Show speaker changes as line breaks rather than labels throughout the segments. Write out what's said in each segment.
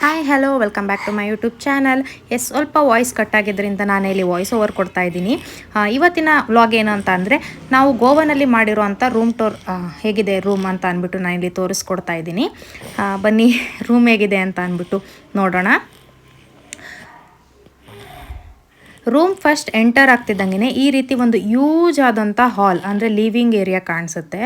Hi hello welcome back to my YouTube channel. ಸ್ವಲ್ಪ voice cut ಆಗಿದ್ದರಿಂದ ನಾನು ಇಲ್ಲಿ ವಾಯ್ಸ್ ಓವರ್ ಕೊಡ್ತಾ ಇದ್ದೀನಿ. ಇವತ್ತಿನ ವ್ಲಾಗ್ ಏನು ಅಂತ ಅಂದರೆ, ನಾವು ಗೋವಾನಲ್ಲಿ ಮಾಡಿರೋವಂಥ ರೂಮ್ ಟೂರ್ ಹೇಗಿದೆ ರೂಮ್ ಅಂತ ಅಂದ್ಬಿಟ್ಟು ನಾನು ಇಲ್ಲಿ ತೋರಿಸ್ಕೊಡ್ತಾ ಇದ್ದೀನಿ. ಬನ್ನಿ ರೂಮ್ ಹೇಗಿದೆ ಅಂತ ಅಂದ್ಬಿಟ್ಟು ನೋಡೋಣ. ರೂಮ್ ಫಸ್ಟ್ ಎಂಟರ್ ಆಗ್ತಿದ್ದಂಗೆ ಈ ರೀತಿ ಒಂದು ಯೂಜ್ ಆದಂಥ ಹಾಲ್ ಅಂದರೆ ಲಿವಿಂಗ್ ಏರಿಯಾ ಕಾಣಿಸುತ್ತೆ.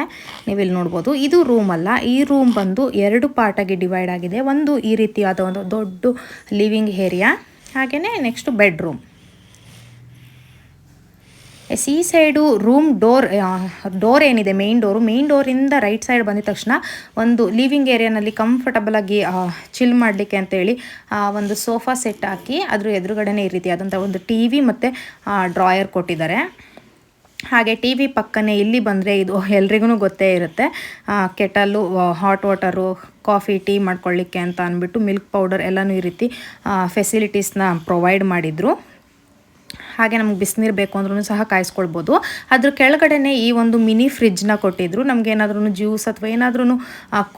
ನೀವಿಲ್ಲಿ ನೋಡ್ಬೋದು, ಇದು ರೂಮ್ ಅಲ್ಲ, ಈ ರೂಮ್ ಬಂದು 2 ಪಾರ್ಟಾಗಿ ಡಿವೈಡ್ ಆಗಿದೆ. ಒಂದು ಈ ರೀತಿಯಾದ ಒಂದು ದೊಡ್ಡ ಲಿವಿಂಗ್ ಏರಿಯಾ, ಹಾಗೆಯೇ ನೆಕ್ಸ್ಟ್ ಬೆಡ್ರೂಮ್. ಈ ಸೈಡು ರೂಮ್ ಡೋರ್ ಏನಿದೆ, ಮೇನ್ ಡೋರಿಂದ ರೈಟ್ ಸೈಡ್ ಬಂದಿದ ತಕ್ಷಣ ಒಂದು ಲಿವಿಂಗ್ ಏರಿಯಾನಲ್ಲಿ ಕಂಫರ್ಟಬಲ್ ಆಗಿ ಚಿಲ್ ಮಾಡಲಿಕ್ಕೆ ಅಂತೇಳಿ ಒಂದು ಸೋಫಾ ಸೆಟ್ ಹಾಕಿ ಅದ್ರ ಎದುರುಗಡೆನೇ ಈ ರೀತಿಯಾದಂಥ ಒಂದು TV ಮತ್ತು ಡ್ರಾಯರ್ ಕೊಟ್ಟಿದ್ದಾರೆ. ಹಾಗೆ TV ಪಕ್ಕನೇ ಇಲ್ಲಿ ಬಂದರೆ ಇದು ಎಲ್ರಿಗೂ ಗೊತ್ತೇ ಇರುತ್ತೆ, ಕೆಟಲ್ಲು, ಹಾಟ್ ವಾಟರು, ಕಾಫಿ, ಟೀ ಮಾಡ್ಕೊಳ್ಳಿಕ್ಕೆ ಅಂತ ಅಂದ್ಬಿಟ್ಟು ಮಿಲ್ಕ್ ಪೌಡರ್ ಎಲ್ಲನೂ ಈ ರೀತಿ ಫೆಸಿಲಿಟೀಸ್ನ ಪ್ರೊವೈಡ್ ಮಾಡಿದರು. ಹಾಗೆ ನಮ್ಗೆ ಬಿಸಿನೀರು ಬೇಕು ಅಂದ್ರೂ ಸಹ ಕಾಯಿಸ್ಕೊಳ್ಬೋದು. ಅದ್ರ ಕೆಳಗಡೆನೇ ಈ ಒಂದು ಮಿನಿ ಫ್ರಿಜ್ನ ಕೊಟ್ಟಿದ್ರು. ನಮಗೇನಾದ್ರೂ ಜ್ಯೂಸ್ ಅಥವಾ ಏನಾದ್ರೂ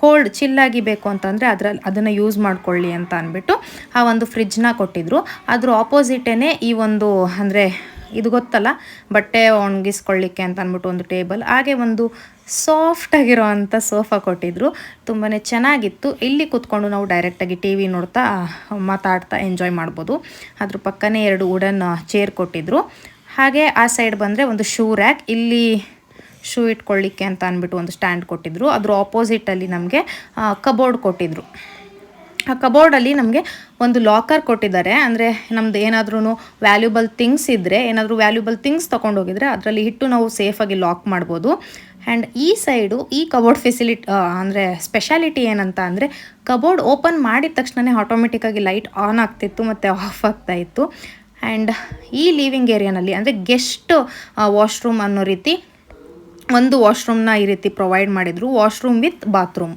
ಕೋಲ್ಡ್ ಚಿಲ್ಲಾಗಿ ಬೇಕು ಅಂತಂದರೆ ಅದನ್ನು ಯೂಸ್ ಮಾಡ್ಕೊಳ್ಳಿ ಅಂತ ಅಂದ್ಬಿಟ್ಟು ಆ ಒಂದು ಫ್ರಿಜ್ನ ಕೊಟ್ಟಿದ್ರು. ಅದ್ರ ಆಪೋಸಿಟೇ ಈ ಒಂದು ಅಂದರೆ ಇದು ಗೊತ್ತಲ್ಲ, ಬಟ್ಟೆ ಒಣಗಿಸ್ಕೊಳ್ಳಿಕ್ಕೆ ಅಂತ ಅಂದ್ಬಿಟ್ಟು ಒಂದು ಟೇಬಲ್, ಹಾಗೆ ಒಂದು ಸಾಫ್ಟಾಗಿರೋ ಅಂಥ ಸೋಫಾ ಕೊಟ್ಟಿದ್ರು. ತುಂಬಾ ಚೆನ್ನಾಗಿತ್ತು. ಇಲ್ಲಿ ಕೂತ್ಕೊಂಡು ನಾವು ಡೈರೆಕ್ಟಾಗಿ TV ನೋಡ್ತಾ ಮಾತಾಡ್ತಾ ಎಂಜಾಯ್ ಮಾಡ್ಬೋದು. ಅದ್ರ ಪಕ್ಕನೇ 2 ವುಡನ್ ಚೇರ್ ಕೊಟ್ಟಿದ್ರು. ಹಾಗೆ ಆ ಸೈಡ್ ಬಂದರೆ ಒಂದು ಶೂ ರ್ಯಾಕ್, ಇಲ್ಲಿ ಶೂ ಇಟ್ಕೊಳ್ಳಿಕ್ಕೆ ಅಂತ ಅಂದ್ಬಿಟ್ಟು ಒಂದು ಸ್ಟ್ಯಾಂಡ್ ಕೊಟ್ಟಿದ್ರು. ಅದ್ರ ಆಪೋಸಿಟಲ್ಲಿ ನಮಗೆ ಕಬೋರ್ಡ್ ಕೊಟ್ಟಿದ್ರು. ಆ ಕಬೋರ್ಡಲ್ಲಿ ನಮಗೆ ಒಂದು ಲಾಕರ್ ಕೊಟ್ಟಿದ್ದಾರೆ. ಅಂದರೆ ನಮ್ದು ಏನಾದ್ರೂ ವ್ಯಾಲ್ಯೂಬಲ್ ಥಿಂಗ್ಸ್ ಇದ್ದರೆ, ಏನಾದರೂ ವ್ಯಾಲ್ಯೂಬಲ್ ಥಿಂಗ್ಸ್ ತೊಗೊಂಡೋಗಿದ್ರೆ ಅದರಲ್ಲಿ ಇಟ್ಟು ನಾವು ಸೇಫಾಗಿ ಲಾಕ್ ಮಾಡ್ಬೋದು. ಆ್ಯಂಡ್ ಈ ಸೈಡು ಈ ಕಬೋರ್ಡ್ ಫೆಸಿಲಿಟಿ ಅಂದರೆ ಸ್ಪೆಷಾಲಿಟಿ ಏನಂತ ಅಂದರೆ, ಕಬೋರ್ಡ್ ಓಪನ್ ಮಾಡಿದ ತಕ್ಷಣವೇ ಆಟೋಮೆಟಿಕ್ಕಾಗಿ ಲೈಟ್ ಆನ್ ಆಗ್ತಿತ್ತು ಮತ್ತು ಆಫ್ ಆಗ್ತಾಯಿತ್ತು. ಆ್ಯಂಡ್ ಈ ಲಿವಿಂಗ್ ಏರಿಯಾನಲ್ಲಿ ಅಂದರೆ ಗೆಸ್ಟ್ ವಾಶ್ರೂಮ್ ಅನ್ನೋ ರೀತಿ ಒಂದು ವಾಶ್ರೂಮ್ನ ಈ ರೀತಿ ಪ್ರೊವೈಡ್ ಮಾಡಿದರು. Washroom with bathroom.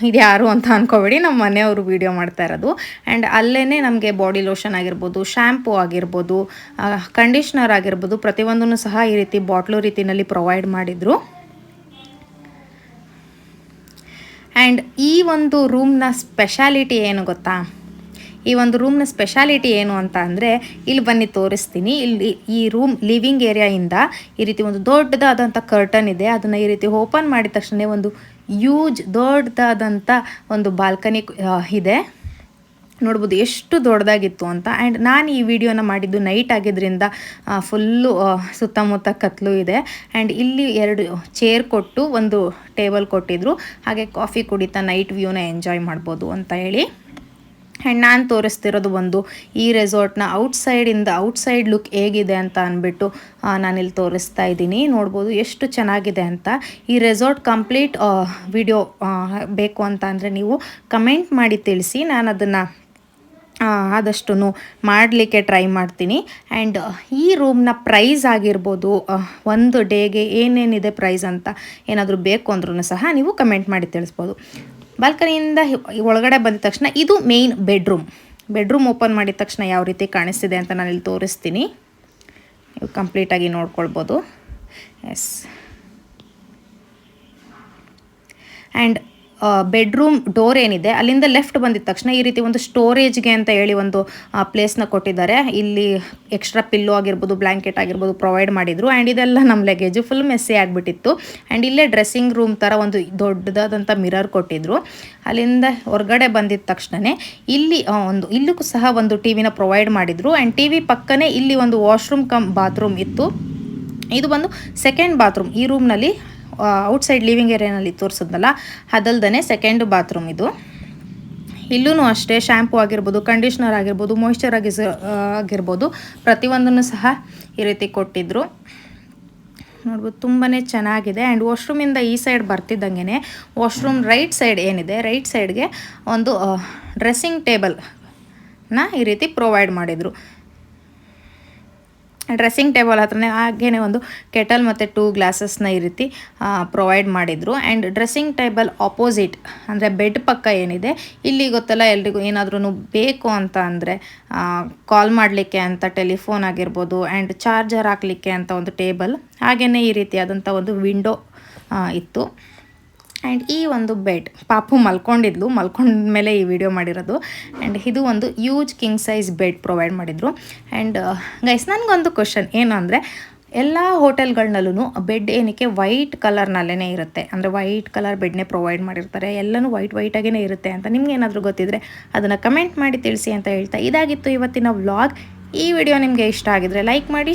ಇದು ಯಾರು ಅಂತ ಅಂದ್ಕೋಬೇಡಿ, ನಮ್ಮ ಮನೆಯವರು ವೀಡಿಯೋ ಮಾಡ್ತಾ ಇರೋದು. ಆ್ಯಂಡ್ ಅಲ್ಲೇ ನಮಗೆ ಬಾಡಿ ಲೋಷನ್ ಆಗಿರ್ಬೋದು, ಶ್ಯಾಂಪೂ ಆಗಿರ್ಬೋದು, ಕಂಡೀಷ್ನರ್ ಆಗಿರ್ಬೋದು, ಪ್ರತಿಯೊಂದನ್ನು ಸಹ ಈ ರೀತಿ ಬಾಟ್ಲು ರೀತಿಯಲ್ಲಿ ಪ್ರೊವೈಡ್ ಮಾಡಿದರು. ಆ್ಯಂಡ್ ಈ ಒಂದು ರೂಮ್ನ ಸ್ಪೆಷಾಲಿಟಿ ಏನು ಗೊತ್ತಾ? ಈ ಒಂದು ರೂಮ್ನ ಸ್ಪೆಷಾಲಿಟಿ ಏನು ಅಂತ ಅಂದರೆ, ಇಲ್ಲಿ ಬನ್ನಿ ತೋರಿಸ್ತೀನಿ. ಇಲ್ಲಿ ಈ ರೂಮ್ ಲಿವಿಂಗ್ ಏರಿಯಾಯಿಂದ ಈ ರೀತಿ ಒಂದು ದೊಡ್ಡದಾದಂಥ ಕರ್ಟನ್ ಇದೆ. ಅದನ್ನು ಈ ರೀತಿ ಓಪನ್ ಮಾಡಿದ ತಕ್ಷಣ ಒಂದು ದೊಡ್ಡದಾದಂಥ ಒಂದು ಬಾಲ್ಕನಿ ಇದೆ. ನೋಡ್ಬೋದು ಎಷ್ಟು ದೊಡ್ಡದಾಗಿತ್ತು ಅಂತ. ಆ್ಯಂಡ್ ನಾನು ಈ ವಿಡಿಯೋನ ಮಾಡಿದ್ದು ನೈಟ್ ಆಗಿದ್ದರಿಂದ ಫುಲ್ಲು ಸುತ್ತಮುತ್ತ ಕತ್ಲು ಇದೆ. ಆ್ಯಂಡ್ ಇಲ್ಲಿ 2 ಚೇರ್ ಕೊಟ್ಟು ಒಂದು ಟೇಬಲ್ ಕೊಟ್ಟಿದ್ರು. ಹಾಗೆ ಕಾಫಿ ಕುಡಿತಾ ನೈಟ್ ವ್ಯೂನ ಎಂಜಾಯ್ ಮಾಡ್ಬೋದು ಅಂತ ಹೇಳಿ. ಆ್ಯಂಡ್ ನಾನು ತೋರಿಸ್ತಿರೋದು ಒಂದು ಈ ರೆಸಾರ್ಟ್ನ ಔಟ್ಸೈಡ್ ಲುಕ್ ಹೇಗಿದೆ ಅಂತ ಅಂದ್ಬಿಟ್ಟು ನಾನಿಲ್ಲಿ ತೋರಿಸ್ತಾ ಇದ್ದೀನಿ. ನೋಡ್ಬೋದು ಎಷ್ಟು ಚೆನ್ನಾಗಿದೆ ಅಂತ. ಈ ರೆಸಾರ್ಟ್ ಕಂಪ್ಲೀಟ್ ವಿಡಿಯೋ ಬೇಕು ಅಂತ ಅಂದರೆ ನೀವು ಕಮೆಂಟ್ ಮಾಡಿ ತಿಳಿಸಿ, ನಾನು ಅದನ್ನು ಆದಷ್ಟು ಮಾಡಲಿಕ್ಕೆ ಟ್ರೈ ಮಾಡ್ತೀನಿ. ಆ್ಯಂಡ್ ಈ ರೂಮ್ನ ಪ್ರೈಸ್ ಆಗಿರ್ಬೋದು, ಒಂದು ಡೇಗೆ ಏನೇನಿದೆ ಪ್ರೈಸ್ ಅಂತ ಏನಾದರೂ ಬೇಕು ಅಂದ್ರೂ ಸಹ ನೀವು ಕಮೆಂಟ್ ಮಾಡಿ ತಿಳಿಸ್ಬೋದು. ಬಾಲ್ಕನಿಯಿಂದ ಒಳಗಡೆ ಬಂದ ತಕ್ಷಣ ಇದು ಮೇಯ್ನ್ ಬೆಡ್ರೂಮ್ ಓಪನ್ ಮಾಡಿದ ತಕ್ಷಣ ಯಾವ ರೀತಿ ಕಾಣಿಸ್ತಿದೆ ಅಂತ ನಾನಿಲ್ಲಿ ತೋರಿಸ್ತೀನಿ. ನೀವು ಕಂಪ್ಲೀಟಾಗಿ ನೋಡ್ಕೊಳ್ಬೋದು. ಎಸ್, ಆ್ಯಂಡ್ ಬೆಡ್ರೂಮ್ ಡೋರ್ ಏನಿದೆ ಅಲ್ಲಿಂದ ಲೆಫ್ಟ್ ಬಂದಿದ ತಕ್ಷಣ ಈ ರೀತಿ ಒಂದು ಸ್ಟೋರೇಜ್ಗೆ ಅಂತ ಹೇಳಿ ಒಂದು ಪ್ಲೇಸ್ನ ಕೊಟ್ಟಿದ್ದಾರೆ. ಇಲ್ಲಿ ಎಕ್ಸ್ಟ್ರಾ ಪಿಲ್ಲೋ ಆಗಿರ್ಬೋದು, ಬ್ಲ್ಯಾಂಕೆಟ್ ಆಗಿರ್ಬೋದು ಪ್ರೊವೈಡ್ ಮಾಡಿದರು. ಆ್ಯಂಡ್ ಇದೆಲ್ಲ ನಮ್ಮ ಲಗೇಜು ಫುಲ್ ಮೆಸ್ಸಿ ಆಗಿಬಿಟ್ಟಿತ್ತು. ಆ್ಯಂಡ್ ಇಲ್ಲೇ ಡ್ರೆಸ್ಸಿಂಗ್ ರೂಮ್ ಥರ ಒಂದು ದೊಡ್ಡದಾದಂಥ ಮಿರರ್ ಕೊಟ್ಟಿದ್ರು. ಅಲ್ಲಿಂದ ಹೊರಗಡೆ ಬಂದಿದ ತಕ್ಷಣವೇ ಇಲ್ಲೂ ಸಹ ಒಂದು TVನ ಪ್ರೊವೈಡ್ ಮಾಡಿದರು. ಆ್ಯಂಡ್ TV ಪಕ್ಕನೇ ಇಲ್ಲಿ ಒಂದು ವಾಶ್ರೂಮ್ ಕಮ್ ಬಾತ್ರೂಮ್ ಇತ್ತು. ಇದು ಬಂದು ಸೆಕೆಂಡ್ ಬಾತ್ರೂಮ್. ಈ ರೂಮ್ನಲ್ಲಿ ಔಟ್ಸೈಡ್ ಲಿವಿಂಗ್ ಏರಿಯಾನಲ್ಲಿ ತೋರಿಸಿದ್ನಲ್ಲ ಅದಲ್ದೇ ಸೆಕೆಂಡ್ ಬಾತ್ರೂಮ್ ಇದು. ಇಲ್ಲೂ ಅಷ್ಟೇ ಶ್ಯಾಂಪೂ ಆಗಿರ್ಬೋದು, ಕಂಡೀಷ್ನರ್ ಆಗಿರ್ಬೋದು, ಆಗಿರ್ಬೋದು ಪ್ರತಿಯೊಂದನ್ನು ಸಹ ಈ ರೀತಿ ಕೊಟ್ಟಿದ್ದರು. ನೋಡ್ಬೋದು ತುಂಬಾ ಚೆನ್ನಾಗಿದೆ. ಆ್ಯಂಡ್ ವಾಶ್ರೂಮಿಂದ ಈ ಸೈಡ್ ಬರ್ತಿದ್ದಂಗೆ ವಾಶ್ರೂಮ್ ರೈಟ್ ಸೈಡ್ ಏನಿದೆ, ರೈಟ್ ಸೈಡ್ಗೆ ಒಂದು ಡ್ರೆಸ್ಸಿಂಗ್ ಟೇಬಲ್ನ ಈ ರೀತಿ ಪ್ರೊವೈಡ್ ಮಾಡಿದರು. ಡ್ರೆಸ್ಸಿಂಗ್ ಟೇಬಲ್ ಹತ್ರನೇ ಹಾಗೇ ಒಂದು ಕೆಟಲ್ ಮತ್ತು 2 ಗ್ಲಾಸಸ್ನ ಈ ರೀತಿ ಪ್ರೊವೈಡ್ ಮಾಡಿದರು. ಆ್ಯಂಡ್ ಡ್ರೆಸ್ಸಿಂಗ್ ಟೇಬಲ್ ಆಪೋಸಿಟ್ ಅಂದರೆ ಬೆಡ್ ಪಕ್ಕ ಏನಿದೆ, ಇಲ್ಲಿ ಗೊತ್ತಲ್ಲ ಎಲ್ರಿಗೂ ಏನಾದ್ರೂ ಬೇಕು ಅಂತ ಅಂದರೆ ಕಾಲ್ ಮಾಡಲಿಕ್ಕೆ ಅಂತ ಟೆಲಿಫೋನ್ ಆಗಿರ್ಬೋದು, ಆ್ಯಂಡ್ ಚಾರ್ಜರ್ ಹಾಕಲಿಕ್ಕೆ ಅಂತ ಒಂದು ಟೇಬಲ್, ಹಾಗೆಯೇ ಈ ರೀತಿಯಾದಂಥ ಒಂದು ವಿಂಡೋ ಇತ್ತು. ಆ್ಯಂಡ್ ಈ ಒಂದು ಬೆಡ್ ಪಾಪು ಮಲ್ಕೊಂಡಿದ್ಲು, ಮಲ್ಕೊಂಡ್ಮೇಲೆ ಈ ವಿಡಿಯೋ ಮಾಡಿರೋದು. ಆ್ಯಂಡ್ ಇದು ಒಂದು huge king size bed provide ಮಾಡಿದರು. ಆ್ಯಂಡ್ ಗೈಸ್, ನನಗೊಂದು ಕ್ವಶನ್ ಏನು ಅಂದರೆ, ಎಲ್ಲ ಹೋಟೆಲ್ಗಳನ್ನಲ್ಲೂ ಬೆಡ್ ಏನಕ್ಕೆ ವೈಟ್ ಕಲರ್ನಲ್ಲೇ ಇರುತ್ತೆ, ಅಂದರೆ ವೈಟ್ ಕಲರ್ ಬೆಡ್ನೇ ಪ್ರೊವೈಡ್ ಮಾಡಿರ್ತಾರೆ, ಎಲ್ಲನೂ ವೈಟಾಗೇ ಇರುತ್ತೆ ಅಂತ ನಿಮ್ಗೆ ಏನಾದರೂ ಗೊತ್ತಿದ್ದರೆ ಅದನ್ನು ಕಮೆಂಟ್ ಮಾಡಿ ತಿಳಿಸಿ ಅಂತ ಹೇಳ್ತಾ, ಇದಾಗಿತ್ತು ಇವತ್ತಿನ ವ್ಲಾಗ್. ಈ ವಿಡಿಯೋ ನಿಮಗೆ ಇಷ್ಟ ಆಗಿದರೆ ಲೈಕ್ ಮಾಡಿ.